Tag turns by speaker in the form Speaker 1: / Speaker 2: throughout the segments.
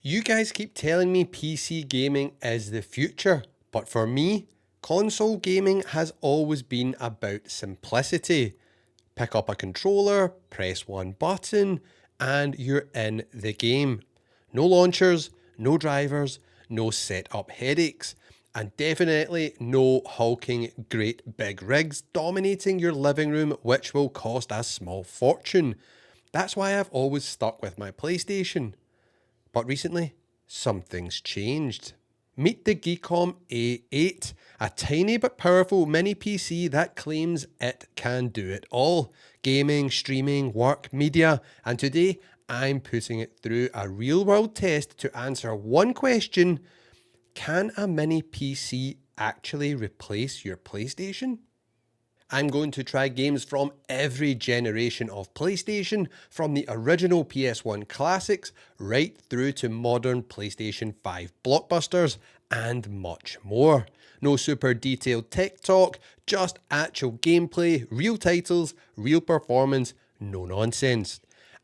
Speaker 1: You guys keep telling me PC gaming is the future, but for me, console gaming has always been about simplicity. Pick up a controller, press one button, and you're in the game. No launchers, no drivers, no setup headaches, and definitely no hulking great big rigs dominating your living room, which will cost a small fortune. That's why I've always stuck with my PlayStation. But recently, something's changed. Meet the GEEKOM A8, a tiny but powerful mini PC that claims it can do it all. Gaming, streaming, work, media, and today I'm putting it through a real world test to answer one question: can a mini PC actually replace your PlayStation? I'm going to try games from every generation of PlayStation, from the original PS1 classics right through to modern PlayStation 5 blockbusters, and much more. No super detailed tech talk, just actual gameplay, real titles, real performance, no nonsense.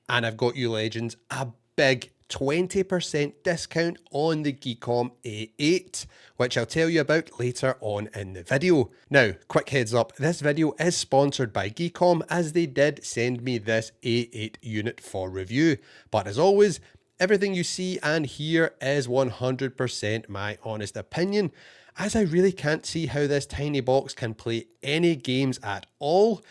Speaker 1: And I've got you legends a big 20% discount on the GEEKOM A8, which I'll tell you about later on in the video. Now, quick heads up, this video is sponsored by GEEKOM as they did send me this A8 unit for review. But as always, everything you see and hear is 100% my honest opinion, as I really can't see how this tiny box can play any games at all,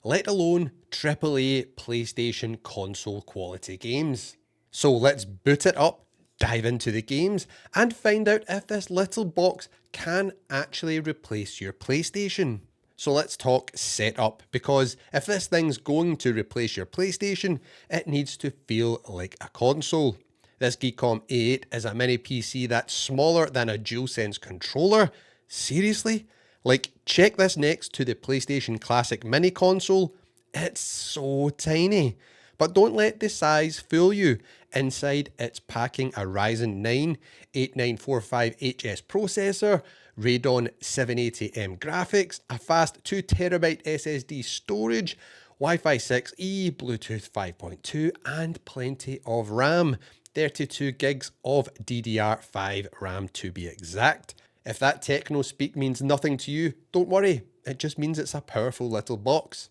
Speaker 1: let alone AAA PlayStation console quality games. So let's boot it up, dive into the games, and find out if this little box can actually replace your PlayStation. So let's talk setup, because if this thing's going to replace your PlayStation, it needs to feel like a console. This GEEKOM A8 is a mini PC that's smaller than a DualSense controller. Seriously? Like, check this next to the PlayStation Classic Mini console. It's so tiny. But don't let the size fool you. Inside, it's packing a Ryzen 9 8945HS processor, Radeon 780M graphics, a fast 2TB SSD storage, Wi-Fi 6E, Bluetooth 5.2, and plenty of RAM. 32 gigs of DDR5 RAM to be exact. If that techno speak means nothing to you, don't worry, it just means it's a powerful little box.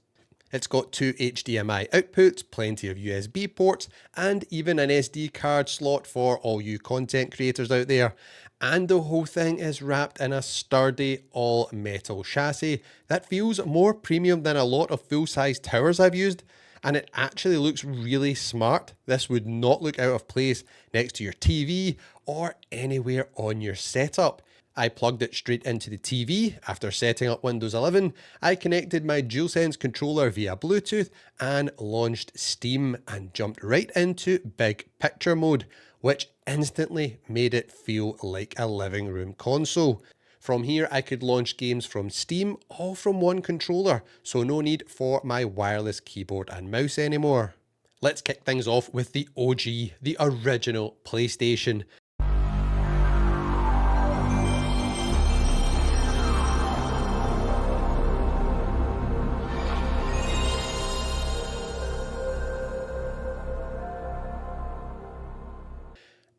Speaker 1: It's got two HDMI outputs, plenty of USB ports, and even an SD card slot for all you content creators out there. And the whole thing is wrapped in a sturdy all-metal chassis that feels more premium than a lot of full-size towers I've used. And it actually looks really smart. This would not look out of place next to your TV or anywhere on your setup. I plugged it straight into the TV. After setting up Windows 11, I connected my DualSense controller via Bluetooth and launched Steam and jumped right into big picture mode, which instantly made it feel like a living room console. From here, I could launch games from Steam, all from one controller, so no need for my wireless keyboard and mouse anymore. Let's kick things off with the OG, the original PlayStation.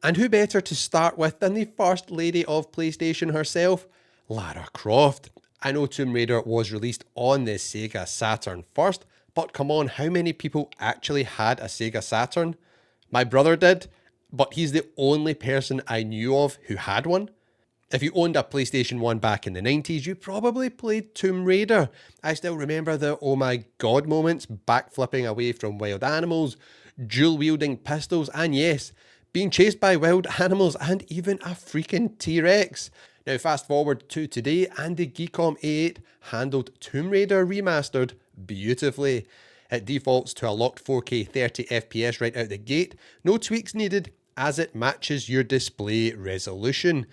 Speaker 1: And who better to start with than the first lady of PlayStation herself, Lara Croft. I know Tomb Raider was released on the Sega Saturn first, but come on, how many people actually had a Sega Saturn? My brother did, but he's the only person I knew of who had one. If you owned a PlayStation 1 back in the 90s, you probably played Tomb Raider. I still remember the oh my god moments, backflipping away from wild animals, dual wielding pistols, and yes, being chased by wild animals and even a freaking T-Rex. Now fast forward to today and the GEEKOM A8 handled Tomb Raider Remastered beautifully. It defaults to a locked 4K 30 FPS right out the gate, no tweaks needed as it matches your display resolution.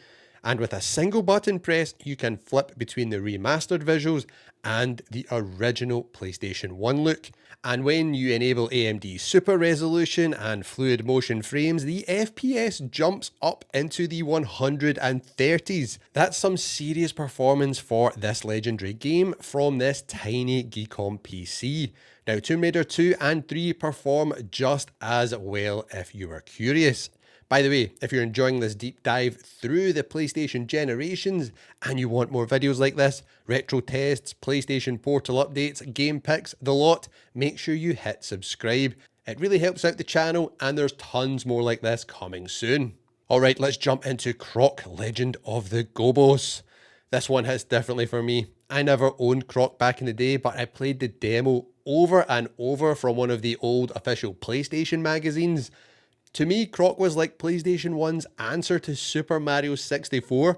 Speaker 1: And with a single button press, you can flip between the remastered visuals and the original PlayStation 1 look. And when you enable AMD Super Resolution and Fluid Motion frames, the FPS jumps up into the 130s. That's some serious performance for this legendary game from this tiny GEEKOM PC. Now, Tomb Raider 2 and 3 perform just as well if you are curious. By the way, if you're enjoying this deep dive through the PlayStation generations and you want more videos like this, retro tests, PlayStation Portal updates, game picks, the lot, make sure you hit subscribe. It really helps out the channel and there's tons more like this coming soon. Alright, let's jump into Croc Legend of the Gobos. This one hits differently for me. I never owned Croc back in the day, but I played the demo over and over from one of the old official PlayStation magazines. To me, Croc was like PlayStation 1's answer to Super Mario 64.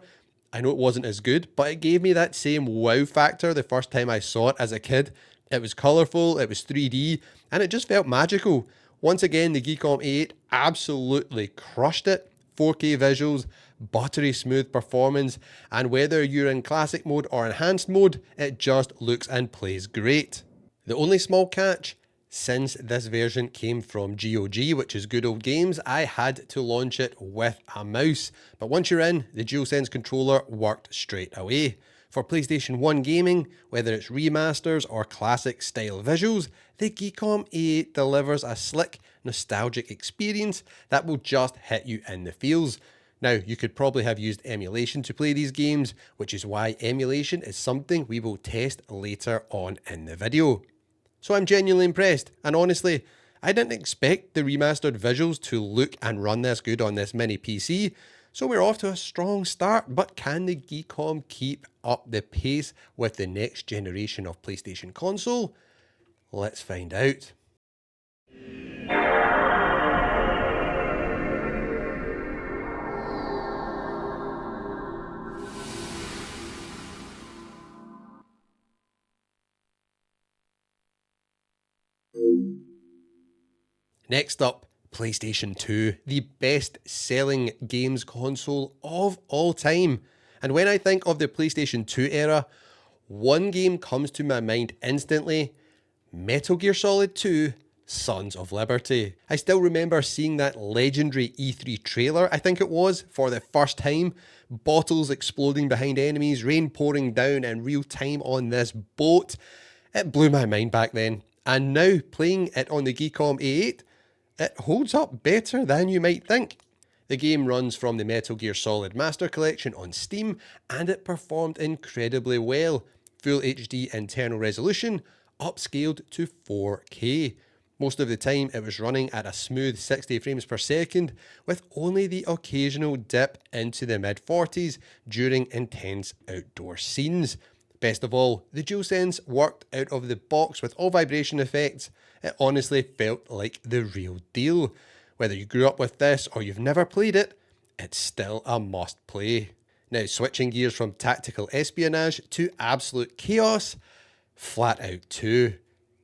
Speaker 1: I know it wasn't as good, but it gave me that same wow factor the first time I saw it as a kid. It was colourful, it was 3D, and it just felt magical. Once again, the GEEKOM A8 absolutely crushed it. 4K visuals, buttery smooth performance, and whether you're in classic mode or enhanced mode, it just looks and plays great. The only small catch, since this version came from GOG, which is Good Old Games, I had to launch it with a mouse. But once you're in, the DualSense controller worked straight away. For PlayStation 1 gaming, whether it's remasters or classic style visuals, the GEEKOM A8 delivers a slick, nostalgic experience that will just hit you in the feels. Now, you could probably have used emulation to play these games, which is why emulation is something we will test later on in the video. So I'm genuinely impressed, and honestly, I didn't expect the remastered visuals to look and run this good on this mini PC, so we're off to a strong start, but can the GEEKOM keep up the pace with the next generation of PlayStation console? Let's find out. Next up, PlayStation 2, the best-selling games console of all time. And when I think of the PlayStation 2 era, one game comes to my mind instantly: Metal Gear Solid 2, Sons of Liberty. I still remember seeing that legendary E3 trailer, I think it was, for the first time. Bottles exploding behind enemies, rain pouring down in real time on this boat. It blew my mind back then. And now, playing it on the GEEKOM A8, it holds up better than you might think. The game runs from the Metal Gear Solid Master Collection on Steam, and it performed incredibly well. Full HD internal resolution, upscaled to 4K. Most of the time it was running at a smooth 60 frames per second, with only the occasional dip into the mid-40s during intense outdoor scenes. Best of all, the DualSense worked out of the box with all vibration effects. It honestly felt like the real deal. Whether you grew up with this or you've never played it, it's still a must play. Now, switching gears from tactical espionage to absolute chaos, Flat Out 2.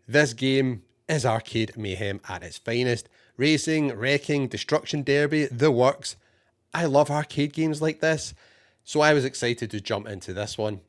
Speaker 1: This game is arcade mayhem at its finest. Racing, wrecking, destruction derby, the works. I love arcade games like this, so I was excited to jump into this one.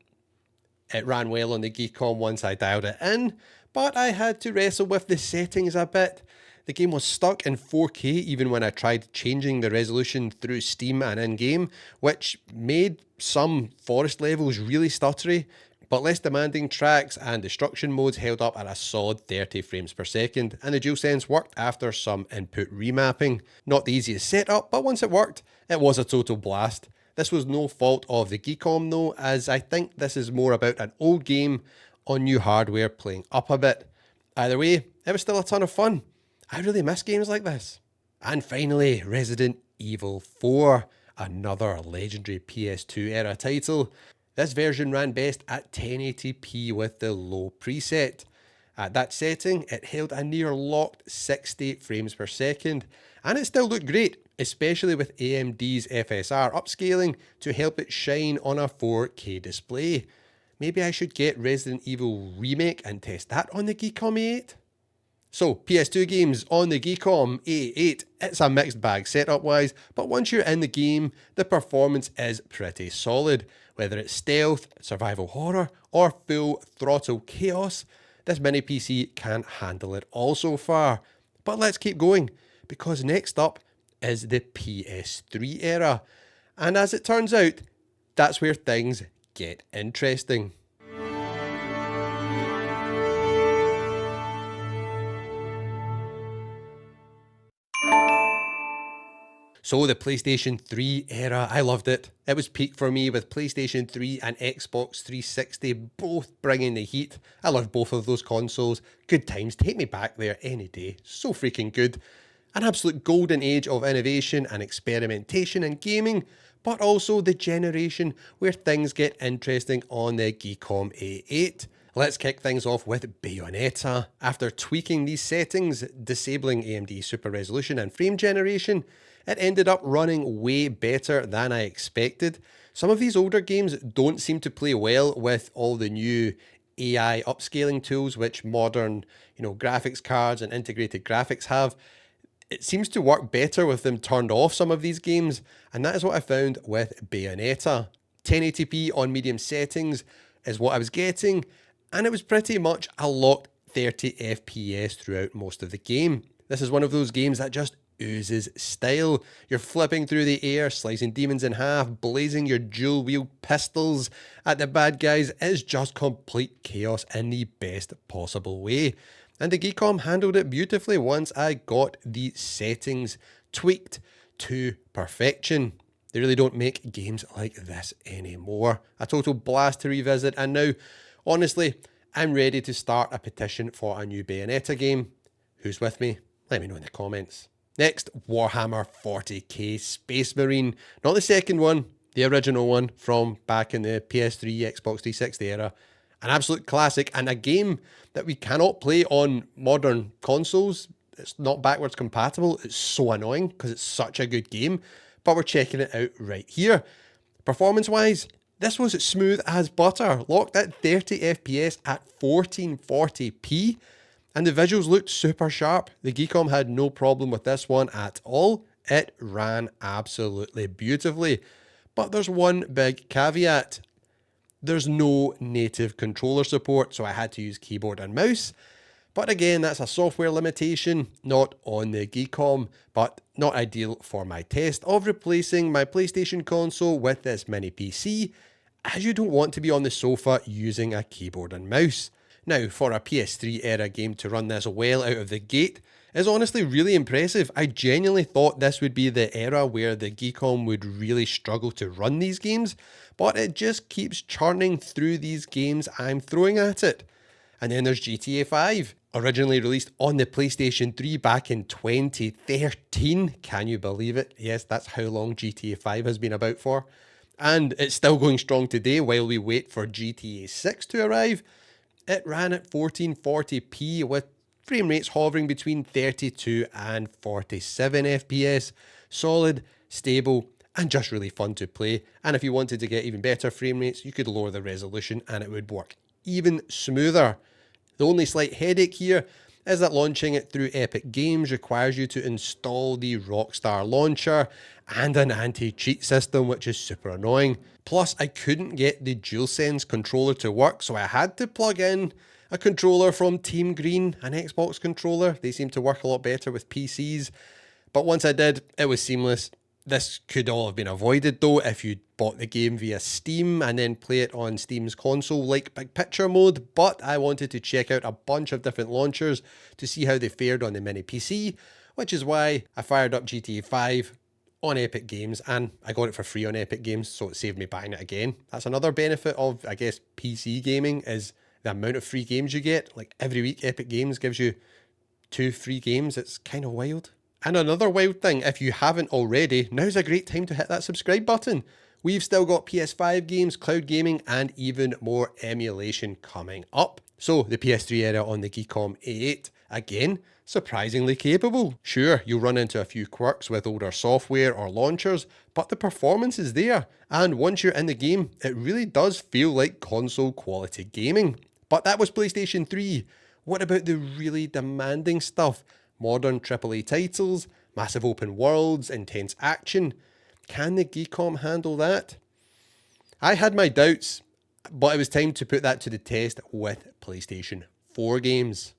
Speaker 1: It ran well on the GEEKOM once I dialed it in, but I had to wrestle with the settings a bit. The game was stuck in 4K even when I tried changing the resolution through Steam and in-game, which made some forest levels really stuttery, but less demanding tracks and destruction modes held up at a solid 30 frames per second, and the DualSense worked after some input remapping. Not the easiest setup, but once it worked, it was a total blast. This was no fault of the GEEKOM though, as I think this is more about an old game on new hardware playing up a bit. Either way, it was still a ton of fun. I really miss games like this. And finally, Resident Evil 4, another legendary PS2 era title. This version ran best at 1080p with the low preset. At that setting, it held a near locked 60 frames per second, and it still looked great, especially with AMD's FSR upscaling to help it shine on a 4K display. Maybe I should get Resident Evil Remake and test that on the GEEKOM A8? So, PS2 games on the GEEKOM A8, it's a mixed bag setup wise, but once you're in the game, the performance is pretty solid. Whether it's stealth, survival horror, or full throttle chaos, this mini PC can't handle it all so far. But let's keep going, because next up is the PS3 era. And as it turns out, that's where things get interesting. So the PlayStation 3 era, I loved it. It was peak for me with PlayStation 3 and Xbox 360 both bringing the heat. I love both of those consoles. Good times, take me back there any day. So freaking good. An absolute golden age of innovation and experimentation in gaming, but also the generation where things get interesting on the GEEKOM A8. Let's kick things off with Bayonetta. After tweaking these settings, disabling AMD Super Resolution and frame generation, it ended up running way better than I expected. Some of these older games don't seem to play well with all the new AI upscaling tools which modern, graphics cards and integrated graphics have. It seems to work better with them turned off, some of these games, and that is what I found with Bayonetta. 1080p on medium settings is what I was getting, and it was pretty much a locked 30 FPS throughout most of the game. This is one of those games that just oozes style. You're flipping through the air, slicing demons in half, blazing your dual wield pistols at the bad guys. It's just complete chaos in the best possible way. And the GEEKOM handled it beautifully once I got the settings tweaked to perfection. They really don't make games like this anymore. A total blast to revisit, and now, honestly, I'm ready to start a petition for a new Bayonetta game. Who's with me? Let me know in the comments. Next, Warhammer 40k Space Marine. Not the second one, the original one from back in the PS3, Xbox 360 era. An absolute classic and a game that we cannot play on modern consoles. It's not backwards compatible. It's so annoying because it's such a good game, but we're checking it out right here. Performance-wise, this was smooth as butter, locked at 30 FPS at 1440p. And the visuals looked super sharp. The GEEKOM had no problem with this one at all. It ran absolutely beautifully. But there's one big caveat. There's no native controller support, so I had to use keyboard and mouse. But again, that's a software limitation, not on the GEEKOM, but not ideal for my test of replacing my PlayStation console with this mini PC, as you don't want to be on the sofa using a keyboard and mouse. Now, for a PS3 era game to run this well out of the gate is honestly really impressive. I genuinely thought this would be the era where the GEEKOM would really struggle to run these games, but it just keeps churning through these games I'm throwing at it. And then there's GTA 5, originally released on the PlayStation 3 back in 2013. Can you believe it? Yes, that's how long GTA 5 has been about for. And it's still going strong today while we wait for GTA 6 to arrive. It ran at 1440p with frame rates hovering between 32 and 47 FPS. Solid, stable, and just really fun to play. And if you wanted to get even better frame rates, you could lower the resolution and it would work even smoother. The only slight headache here is that launching it through Epic Games requires you to install the Rockstar launcher and an anti-cheat system, which is super annoying. Plus, I couldn't get the DualSense controller to work, so I had to plug in a controller from Team Green, an Xbox controller. They seem to work a lot better with PCs. But once I did, it was seamless. This could all have been avoided though if you bought the game via Steam and then play it on Steam's console like Big Picture mode, but I wanted to check out a bunch of different launchers to see how they fared on the mini PC, which is why I fired up GTA 5 on Epic Games, and I got it for free on Epic Games, so it saved me buying it again. That's another benefit of, I guess, PC gaming, is the amount of free games you get. Like every week Epic Games gives you 2 free games. It's kind of wild. And another wild thing, if you haven't already, now's a great time to hit that subscribe button. We've still got PS5 games, cloud gaming, and even more emulation coming up. So the PS3 era on the GEEKOM A8, again, surprisingly capable. Sure, you'll run into a few quirks with older software or launchers, but the performance is there. And once you're in the game, it really does feel like console quality gaming. But that was PlayStation 3. What about the really demanding stuff? Modern AAA titles, massive open worlds, intense action. Can the GEEKOM handle that? I had my doubts, but it was time to put that to the test with PlayStation 4 games.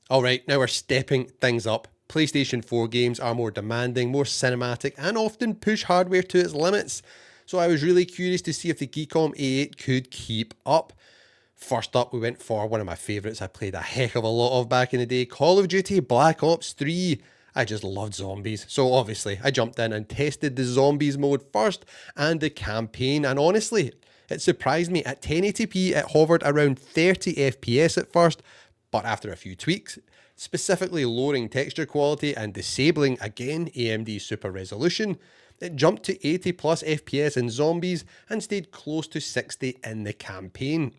Speaker 1: Alright, now we're stepping things up. PlayStation 4 games are more demanding, more cinematic, and often push hardware to its limits. so I was really curious to see if the GEEKOM A8 could keep up. First up, we went for one of my favourites I played a heck of a lot of back in the day, Call of Duty Black Ops 3. I just loved zombies, so obviously I jumped in and tested the zombies mode first and the campaign, and honestly, it surprised me. At 1080p it hovered around 30 FPS at first, but after a few tweaks, specifically lowering texture quality and disabling again AMD Super Resolution, it jumped to 80 plus FPS in zombies and stayed close to 60 in the campaign.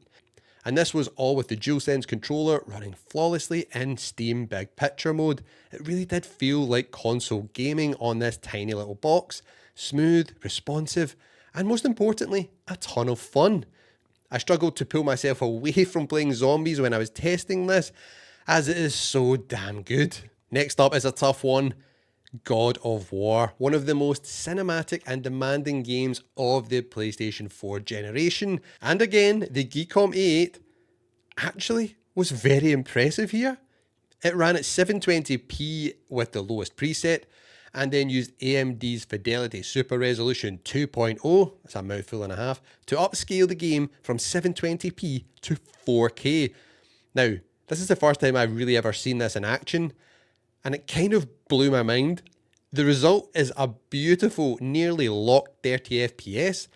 Speaker 1: And this was all with the DualSense controller running flawlessly in Steam Big Picture mode. It really did feel like console gaming on this tiny little box. Smooth, responsive, and most importantly, a ton of fun. I struggled to pull myself away from playing zombies when I was testing this, as it is so damn good. Next up is a tough one. God of War, one of the most cinematic and demanding games of the PlayStation 4 generation. And again, the GEEKOM A8 actually was very impressive here. It ran at 720p with the lowest preset, and then used AMD's Fidelity Super Resolution 2.0, that's a mouthful and a half, to upscale the game from 720p to 4K. Now, this is the first time I've really ever seen this in action, and it kind of blew my mind. The result is a beautiful, nearly locked 30 FPS.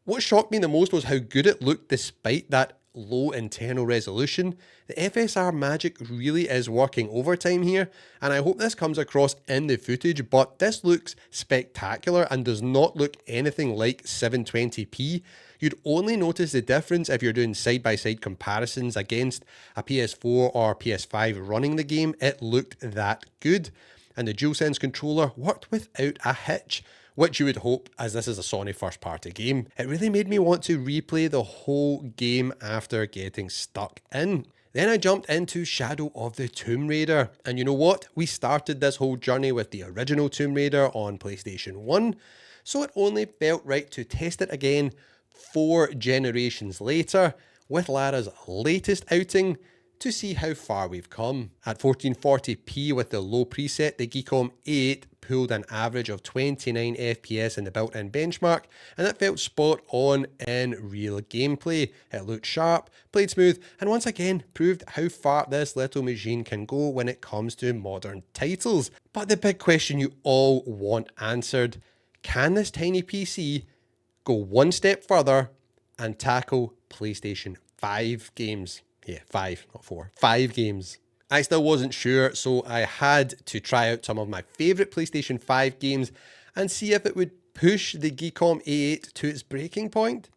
Speaker 1: What shocked me the most was how good it looked despite that low internal resolution. The FSR magic really is working overtime here, and I hope this comes across in the footage, but this looks spectacular and does not look anything like 720p. You'd only notice the difference if you're doing side-by-side comparisons against a PS4 or PS5 running the game. It looked that good, and the DualSense controller worked without a hitch, which you would hope as this is a Sony first-party game. It really made me want to replay the whole game after getting stuck in. Then I jumped into Shadow of the Tomb Raider, and you know what? We started this whole journey with the original Tomb Raider on PlayStation 1, so it only felt right to test it again 4 generations later with Lara's latest outing to see how far we've come. At 1440p with the low preset, the GEEKOM A8 pulled an average of 29 FPS in the built-in benchmark, and that felt spot on in real gameplay. It looked sharp, played smooth, and once again proved how far this little machine can go when it comes to modern titles. But the big question you all want answered, can this tiny PC go one step further and tackle PlayStation 5 games? Yeah, 5, not 4. 5 games. I still wasn't sure, so I had to try out some of my favourite PlayStation 5 games and see if it would push the GEEKOM A8 to its breaking point.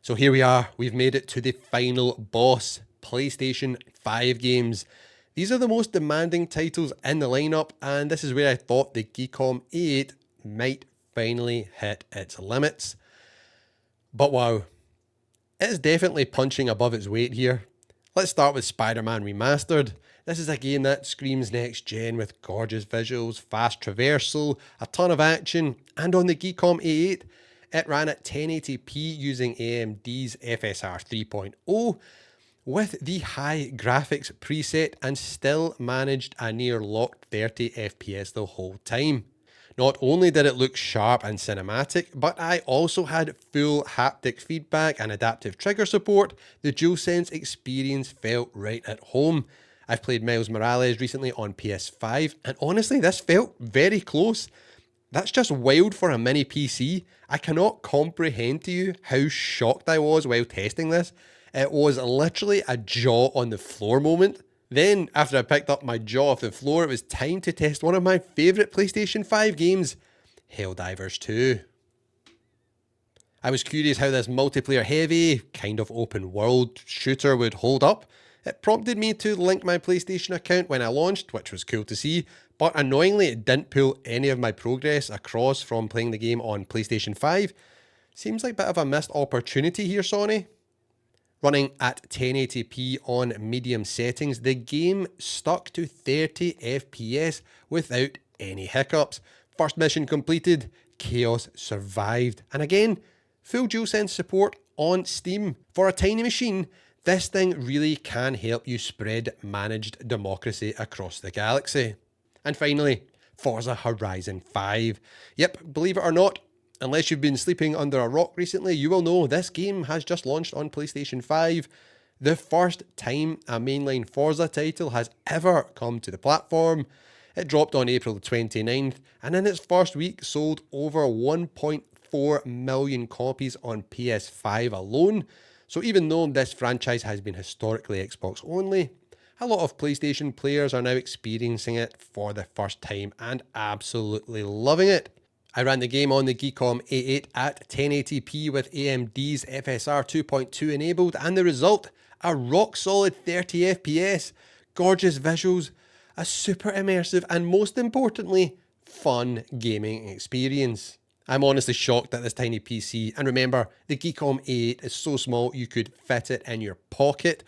Speaker 1: So here we are, we've made it to the final boss, PlayStation 5 games. These are the most demanding titles in the lineup, and this is where I thought the GEEKOM A8 might finally hit its limits. But wow, it is definitely punching above its weight here. Let's start with Spider-Man Remastered. This is a game that screams next gen with gorgeous visuals, fast traversal, a ton of action, and on the GEEKOM A8, it ran at 1080p using AMD's FSR 3.0, with the high graphics preset, and still managed a near locked 30 FPS the whole time. Not only did it look sharp and cinematic, but I also had full haptic feedback and adaptive trigger support. The DualSense experience felt right at home. I've played Miles Morales recently on PS5, and honestly this felt very close. That's just wild for a mini PC. I cannot comprehend to you how shocked I was while testing this. It was literally a jaw on the floor moment. Then, after I picked up my jaw off the floor, it was time to test one of my favourite PlayStation 5 games, Helldivers 2. I was curious how this multiplayer heavy, kind of open world shooter would hold up. It prompted me to link my PlayStation account when I launched, which was cool to see, but annoyingly it didn't pull any of my progress across from playing the game on PlayStation 5. Seems like a bit of a missed opportunity here, Sony. Running at 1080p on medium settings, the game stuck to 30 FPS without any hiccups. First mission completed, chaos survived, and again, full DualSense support on Steam. For a tiny machine, This thing really can help you spread managed democracy across the galaxy. And finally, Forza Horizon 5. Yep, believe it or not, unless you've been sleeping under a rock recently, you will know this game has just launched on PlayStation 5. The first time a mainline Forza title has ever come to the platform. It dropped on April the 29th, and in its first week sold over 1.4 million copies on PS5 alone. So even though this franchise has been historically Xbox only, a lot of PlayStation players are now experiencing it for the first time and absolutely loving it. I ran the game on the GEEKOM A8 at 1080p with AMD's FSR 2.2 enabled, and the result, a rock solid 30 FPS, gorgeous visuals, a super immersive and most importantly, fun gaming experience. I'm honestly shocked at this tiny PC, and remember, the GEEKOM A8 is so small you could fit it in your pocket.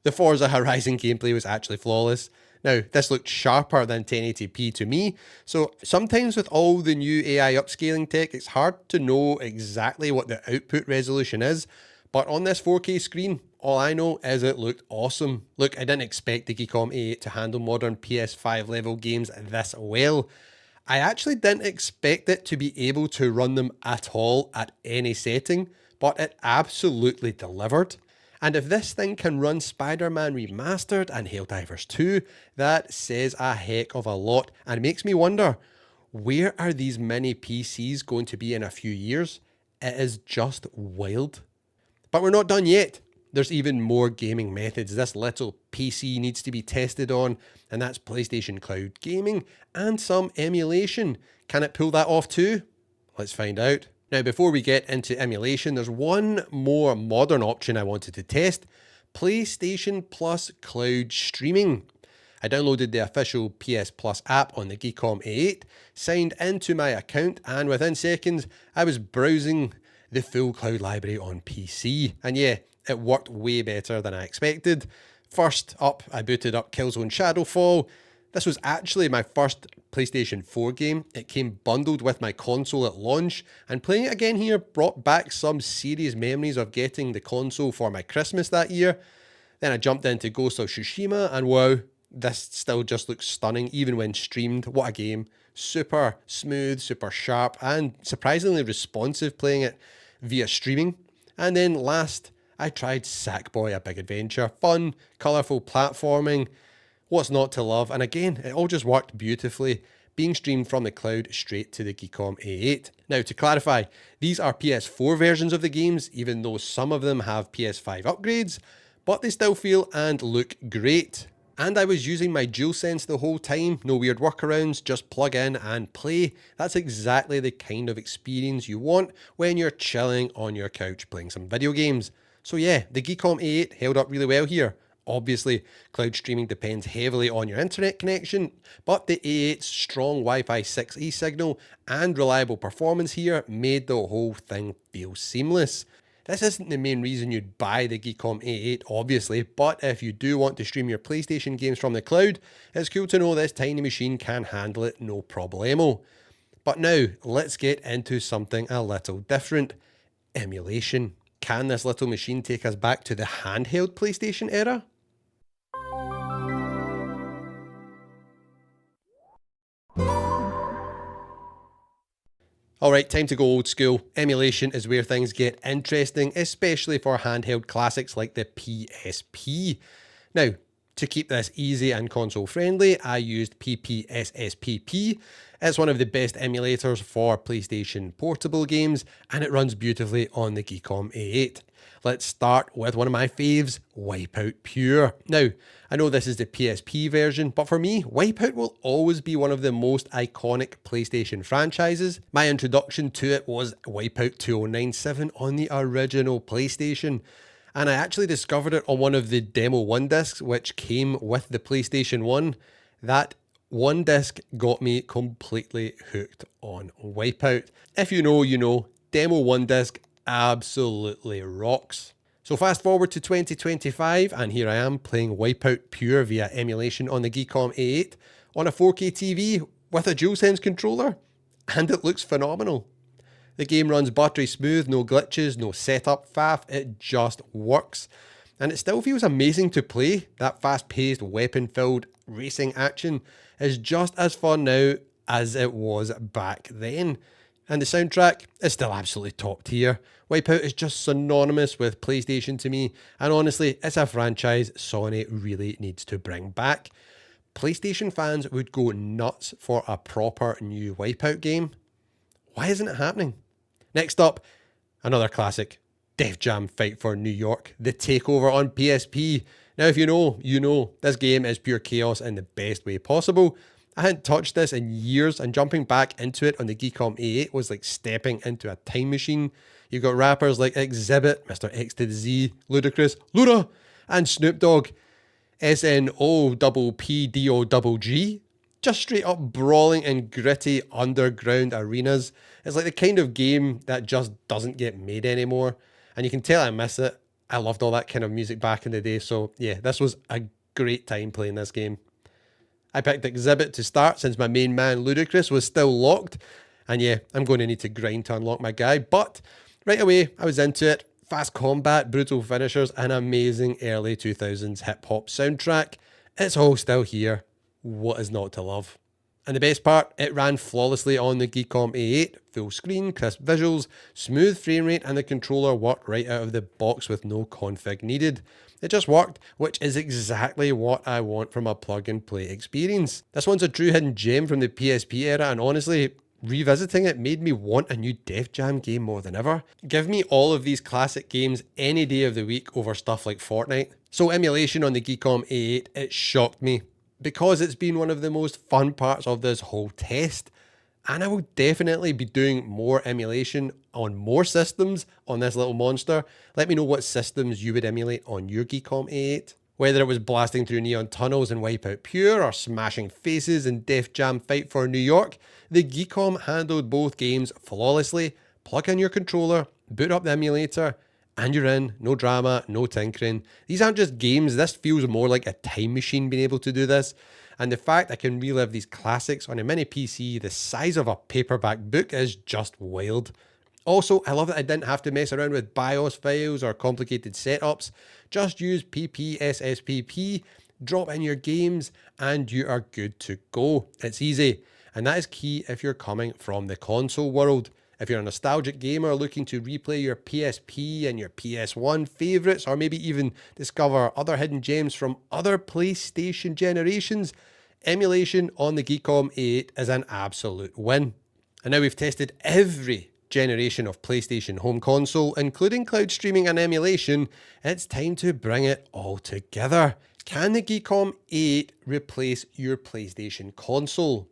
Speaker 1: The Forza Horizon gameplay was actually flawless. Now, this looked sharper than 1080p to me, so sometimes with all the new AI upscaling tech, it's hard to know exactly what the output resolution is, but on this 4K screen, all I know is it looked awesome. Look, I didn't expect the GEEKOM A8 to handle modern PS5 level games this well. I actually didn't expect it to be able to run them at all at any setting, but it absolutely delivered. And if this thing can run Spider-Man Remastered and Helldivers 2, that says a heck of a lot and makes me wonder, where are these mini PCs going to be in a few years? It is just wild. But we're not done yet. There's even more gaming methods this little PC needs to be tested on, and that's PlayStation Cloud Gaming and some emulation. Can it pull that off too? Let's find out. Now, before we get into emulation, there's one more modern option I wanted to test: PlayStation Plus Cloud Streaming. I downloaded the official PS Plus app on the GEEKOM A8, signed into my account, and within seconds, I was browsing the full cloud library on PC. And yeah, it worked way better than I expected. First up, I booted up Killzone Shadowfall. This was actually my first PlayStation 4 game. It came bundled with my console at launch, and playing it again here brought back some serious memories of getting the console for my Christmas that year. Then I jumped into Ghost of Tsushima, and wow, this still just looks stunning even when streamed. What a game. Super smooth, super sharp, and surprisingly responsive playing it via streaming. And then last, I tried Sackboy: A Big Adventure. Fun, colourful platforming. What's not to love? And again, it all just worked beautifully, being streamed from the cloud straight to the GEEKOM A8. Now, to clarify, these are PS4 versions of the games, even though some of them have PS5 upgrades, but they still feel and look great. And I was using my DualSense the whole time, no weird workarounds, just plug in and play. That's exactly the kind of experience you want when you're chilling on your couch playing some video games. So yeah, the GEEKOM A8 held up really well here. Obviously, cloud streaming depends heavily on your internet connection, but the A8's strong Wi-Fi 6E signal and reliable performance here made the whole thing feel seamless. This isn't the main reason you'd buy the GEEKOM A8, obviously, but if you do want to stream your PlayStation games from the cloud, it's cool to know this tiny machine can handle it no problemo. But now, let's get into something a little different: emulation. Can this little machine take us back to the handheld PlayStation era? Alright, time to go old school. Emulation is where things get interesting, especially for handheld classics like the PSP. Now, to keep this easy and console friendly, I used PPSSPP. It's one of the best emulators for PlayStation portable games, and it runs beautifully on the GEEKOM A8. Let's start with one of my faves, Wipeout Pure. Now, I know this is the PSP version, but for me, Wipeout will always be one of the most iconic PlayStation franchises. My introduction to it was Wipeout 2097 on the original PlayStation, and I actually discovered it on one of the Demo 1 discs, which came with the PlayStation 1. That one disc got me completely hooked on Wipeout. If you know, you know. Demo 1 disc absolutely rocks. So fast forward to 2025, and here I am playing Wipeout Pure via emulation on the GEEKOM A8 on a 4K TV with a DualSense controller, and it looks phenomenal. The game runs buttery smooth, no glitches, no setup faff, it just works. and it still feels amazing to play. That fast-paced, weapon-filled racing action is just as fun now as it was back then. And the soundtrack is still absolutely top tier. Wipeout is just synonymous with PlayStation to me, and honestly, it's a franchise Sony really needs to bring back. PlayStation fans would go nuts for a proper new Wipeout game. Why isn't it happening? Next up, another classic, Def Jam Fight for New York, the takeover on PSP. Now if you know, you know, this game is pure chaos in the best way possible. I hadn't touched this in years, and jumping back into it on the GEEKOM A8 was like stepping into a time machine. You've got rappers like Exhibit, Mr. X to the Z, Ludacris, Luda, and Snoop Dogg, SNOPPDOGG, just straight up brawling in gritty underground arenas. It's like the kind of game that just doesn't get made anymore, and you can tell I miss it. I loved all that kind of music back in the day, so yeah, this was a great time playing this game. I picked Exhibit to start since my main man Ludacris was still locked, and yeah, I'm going to need to grind to unlock my guy, but right away I was into it. Fast combat, brutal finishers, and amazing early 2000s hip-hop soundtrack. It's all still here. What is not to love? And the best part, it ran flawlessly on the GEEKOM A8, full screen, crisp visuals, smooth frame rate, and the controller worked right out of the box with no config needed. It just worked, which is exactly what I want from a plug and play experience. This one's a true hidden gem from the PSP era, and honestly, revisiting it made me want a new Def Jam game more than ever. Give me all of these classic games any day of the week over stuff like Fortnite. So emulation on the GEEKOM A8, it shocked me, because it's been one of the most fun parts of this whole test. And I will definitely be doing more emulation on more systems on this little monster. Let me know what systems you would emulate on your GEEKOM A8. Whether it was blasting through neon tunnels in Wipeout Pure or smashing faces in Def Jam Fight for New York, the GEEKOM handled both games flawlessly. Plug in your controller, boot up the emulator, and you're in. No drama, no tinkering. These aren't just games, this feels more like a time machine being able to do this. And the fact I can relive these classics on a mini PC the size of a paperback book is just wild. Also, I love that I didn't have to mess around with BIOS files or complicated setups. Just use PPSSPP, drop in your games, and you are good to go. It's easy, and that is key if you're coming from the console world. If you're a nostalgic gamer looking to replay your PSP and your PS1 favourites, or maybe even discover other hidden gems from other PlayStation generations, emulation on the GEEKOM A8 is an absolute win. And now we've tested every generation of PlayStation home console, including cloud streaming and emulation, it's time to bring it all together. Can the GEEKOM A8 replace your PlayStation console?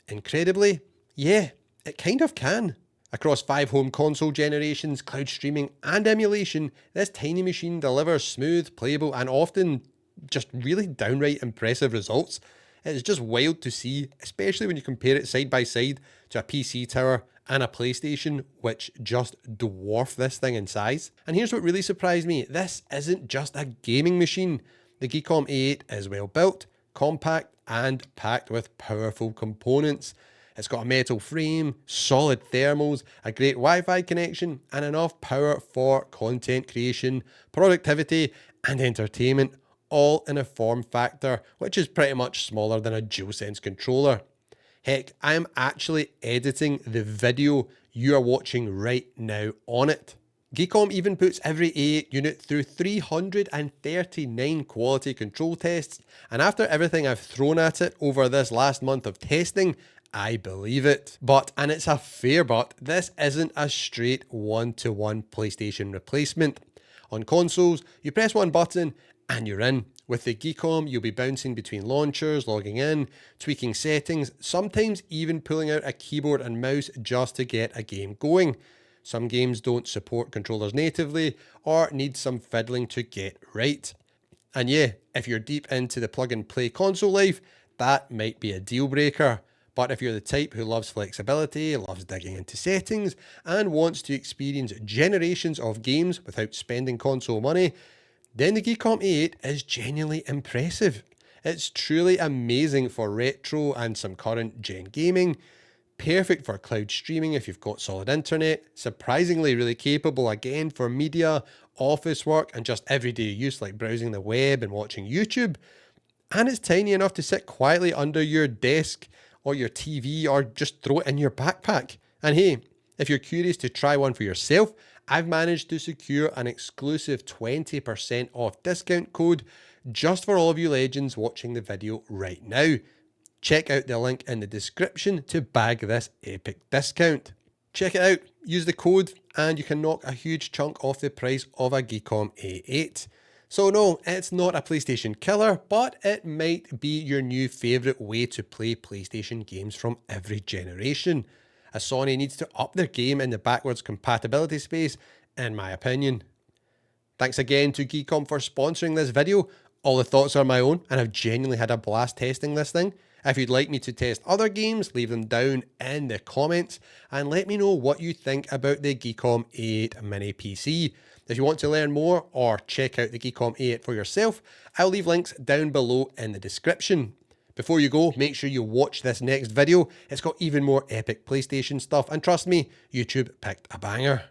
Speaker 1: Incredibly, yeah, it kind of can. Across 5 home console generations, cloud streaming and emulation, this tiny machine delivers smooth, playable and often just really downright impressive results. It's just wild to see, especially when you compare it side by side to a PC tower and a PlayStation, which just dwarf this thing in size. And here's what really surprised me, this isn't just a gaming machine. The GEEKOM A8 is well built, compact and packed with powerful components. It's got a metal frame, solid thermals, a great Wi-Fi connection, and enough power for content creation, productivity, and entertainment, all in a form factor which is pretty much smaller than a DualSense controller. Heck, I am actually editing the video you are watching right now on it. GEEKOM even puts every A8 unit through 339 quality control tests, and after everything I've thrown at it over this last month of testing, I believe it. But, and it's a fair but, this isn't a straight one-to-one PlayStation replacement. On consoles, you press one button and you're in. With the GEEKOM, you'll be bouncing between launchers, logging in, tweaking settings, sometimes even pulling out a keyboard and mouse just to get a game going. Some games don't support controllers natively or need some fiddling to get right. And yeah, if you're deep into the plug and play console life, that might be a deal breaker. But if you're the type who loves flexibility, loves digging into settings, and wants to experience generations of games without spending console money, then the GEEKOM A8 is genuinely impressive. It's truly amazing for retro and some current gen gaming, perfect for cloud streaming if you've got solid internet, surprisingly really capable again for media, office work, and just everyday use like browsing the web and watching YouTube. And it's tiny enough to sit quietly under your desk or your TV or just throw it in your backpack. And hey, if you're curious to try one for yourself, I've managed to secure an exclusive 20% off discount code just for all of you legends watching the video right now. Check out the link in the description to bag this epic discount. Check it out, use the code, and you can knock a huge chunk off the price of a GEEKOM A8. So no, it's not a PlayStation killer, but it might be your new favourite way to play PlayStation games from every generation. As Sony needs to up their game in the backwards compatibility space, in my opinion. Thanks again to GEEKOM for sponsoring this video. All the thoughts are my own, and I've genuinely had a blast testing this thing. If you'd like me to test other games, leave them down in the comments and let me know what you think about the GEEKOM A8 mini PC. If you want to learn more or check out the GEEKOM A8 for yourself, I'll leave links down below in the description. Before you go, make sure you watch this next video. It's got even more epic PlayStation stuff, and trust me, YouTube picked a banger.